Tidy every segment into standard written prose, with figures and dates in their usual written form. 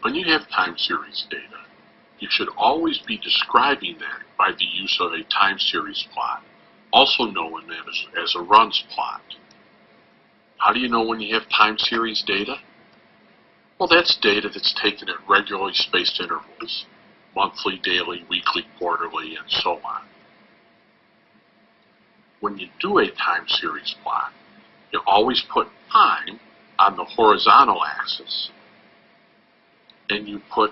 When you have time series data, you should always be describing that by the use of a time series plot, also known as a runs plot. How do you know when you have time series data? Well, that's data that's taken at regularly spaced intervals, monthly, daily, weekly, quarterly, and so on. When you do a time series plot, you always put time on the horizontal axis, and you put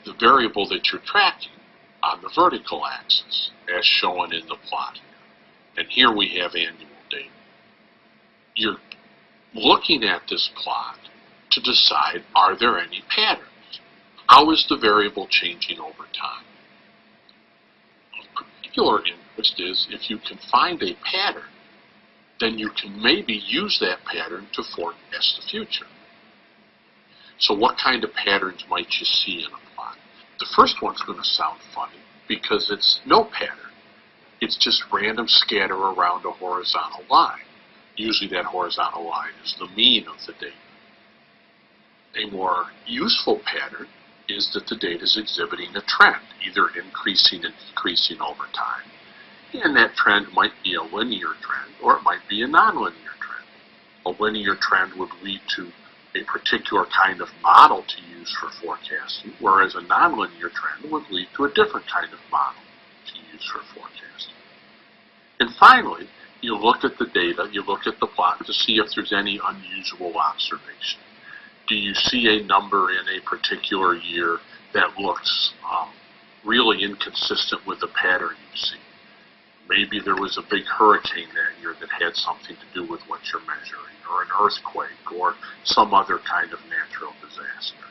the variable that you're tracking on the vertical axis, as shown in the plot here. And here we have annual data. You're looking at this plot to decide, are there any patterns? How is the variable changing over time? Of particular interest is if you can find a pattern, then you can maybe use that pattern to forecast the future. So what kind of patterns might you see in a plot? The first one's going to sound funny because it's no pattern. It's just random scatter around a horizontal line. Usually that horizontal line is the mean of the data. A more useful pattern is that the data is exhibiting a trend, either increasing and decreasing over time. And that trend might be a linear trend, or it might be a nonlinear trend. A linear trend would lead to a particular kind of model to use for forecasting, whereas a nonlinear trend would lead to a different kind of model to use for forecasting. And finally, you look at the data, you look at the plot to see if there's any unusual observation. Do you see a number in a particular year that looks really inconsistent with the pattern you see? Maybe there was a big hurricane that year that had something to do with what you're measuring, or an earthquake, or some other kind of natural disaster.